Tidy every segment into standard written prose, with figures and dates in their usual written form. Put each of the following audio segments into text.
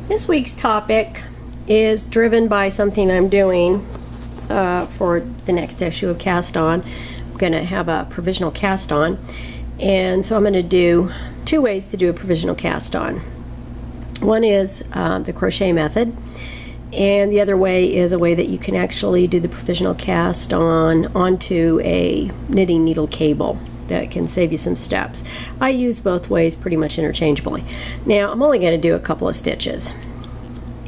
This week's topic is driven by something I'm doing for the next issue of Cast On. I'm going to have a provisional cast on, and so I'm going to do two ways to do a provisional cast on. One is the crochet method, and the other way is a way that you can actually do the provisional cast on onto a knitting needle cable. That can save you some steps. I use both ways pretty much interchangeably. Now I'm only going to do a couple of stitches,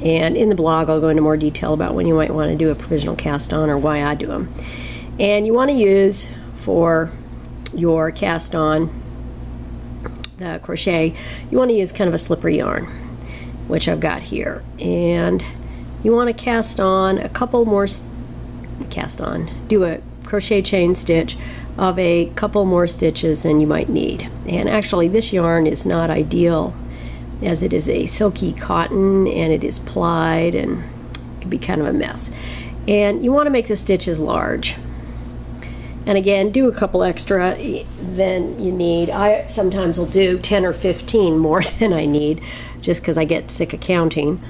and in the blog I'll go into more detail about when you might want to do a provisional cast on or why I do them. And you want to use for your cast on the crochet, you want to use kind of a slippery yarn, which I've got here, and you want to cast on a couple more do a crochet chain stitch of a couple more stitches than you might need. And actually this yarn is not ideal, as it is a silky cotton and it is plied and it can be kind of a mess. And you want to make the stitches large. And again, do a couple extra than you need. I sometimes will do 10 or 15 more than I need, just because I get sick of counting.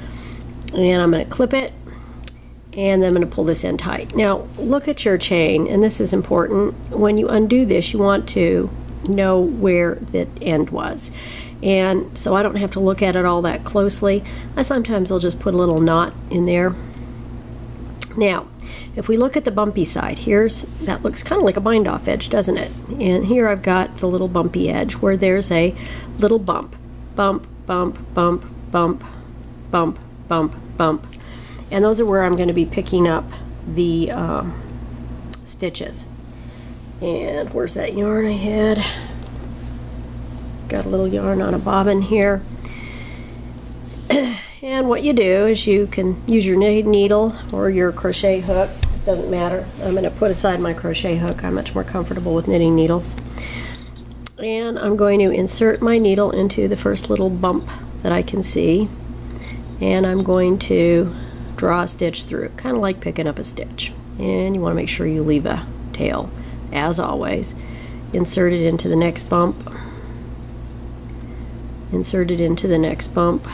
And I'm going to clip it, and then I'm going to pull this in tight. Now look at your chain, and this is important. When you undo this, you want to know where the end was, and so I don't have to look at it all that closely. I sometimes will just put a little knot in there. Now if we look at the bumpy side, that looks kind of like a bind off edge, doesn't it? And here I've got the little bumpy edge where there's a little bump, bump, bump, bump, bump, bump, bump, bump. And those are where I'm going to be picking up the stitches. And where's that yarn I had? Got a little yarn on a bobbin here. And what you do is you can use your knitting needle or your crochet hook. It doesn't matter. I'm going to put aside my crochet hook. I'm much more comfortable with knitting needles. And I'm going to insert my needle into the first little bump that I can see. And I'm going to draw a stitch through, kind of like picking up a stitch. And you want to make sure you leave a tail, as always. Insert it into the next bump. Insert it into the next bump.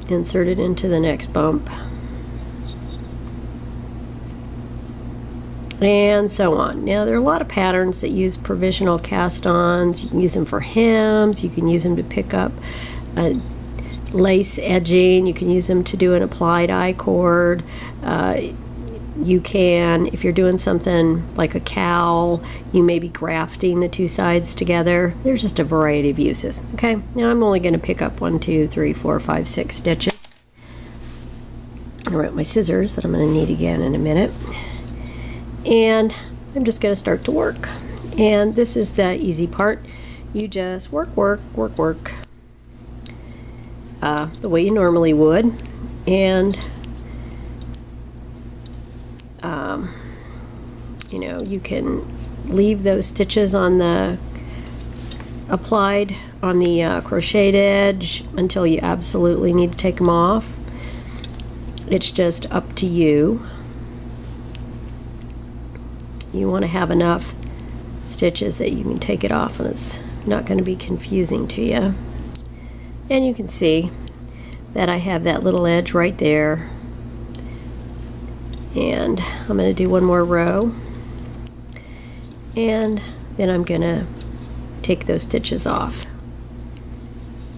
Insert it into the next bump. And so on. Now there are a lot of patterns that use provisional cast-ons. You can use them for hems, you can use them to pick up lace edging, you can use them to do an applied I-cord. You can, if you're doing something like a cowl, you may be grafting the two sides together. There's just a variety of uses. Okay, now I'm only going to pick up 1, 2, 3, 4, 5, 6 stitches. I wrote my scissors that I'm going to need again in a minute. And I'm just going to start to work. And this is the easy part. You just work, work, work, work. The way you normally would. And you know, you can leave those stitches on the applied on the crocheted edge until you absolutely need to take them off. It's just up to you. You want to have enough stitches that you can take it off and it's not going to be confusing to you. And you can see that I have that little edge right there. And I'm going to do one more row, and then I'm going to take those stitches off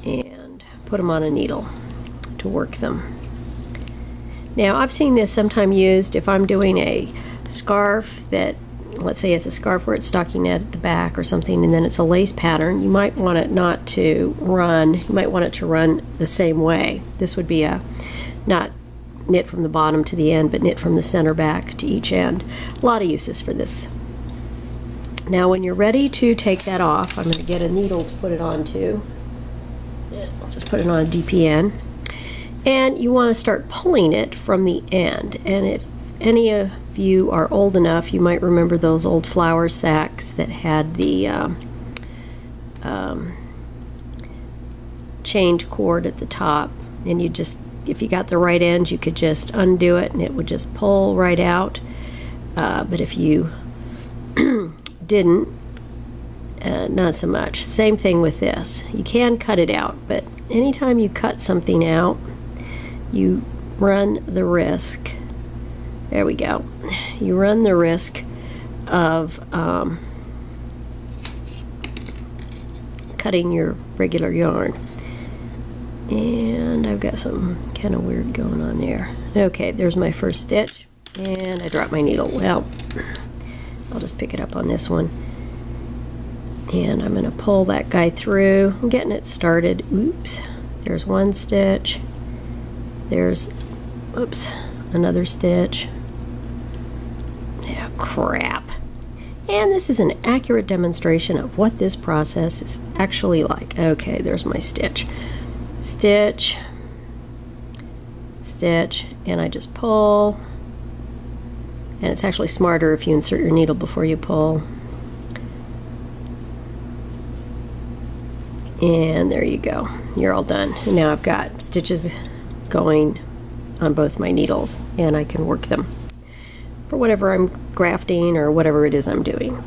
and put them on a needle to work them. Now I've seen this sometimes used if I'm doing a scarf that, let's say it's a scarf where it's stockinette at the back or something, and then it's a lace pattern. You might want it not to run, you might want it to run the same way. This would be a not knit from the bottom to the end, but knit from the center back to each end. A lot of uses for this. Now when you're ready to take that off, I'm going to get a needle to put it onto. I'll just put it on a DPN. And you want to start pulling it from the end. And if any of you are old enough, you might remember those old flour sacks that had the chained cord at the top, and you just, if you got the right end, you could just undo it and it would just pull right out. But if you didn't, not so much. Same thing with this. You can cut it out, but anytime you cut something out, you run the risk, there we go, you run the risk of cutting your regular yarn. And I've got something kind of weird going on there. Okay, there's my first stitch, and I dropped my needle. Well, I'll just pick it up on this one. And I'm going to pull that guy through. I'm getting it started. Oops. There's one stitch. There's, oops, another stitch. Oh, crap. And this is an accurate demonstration of what this process is actually like. Okay, there's my stitch. Stitch, stitch, and I just pull. And it's actually smarter if you insert your needle before you pull. And there you go. You're all done. And now I've got stitches going on both my needles, and I can work them for whatever I'm grafting or whatever it is I'm doing.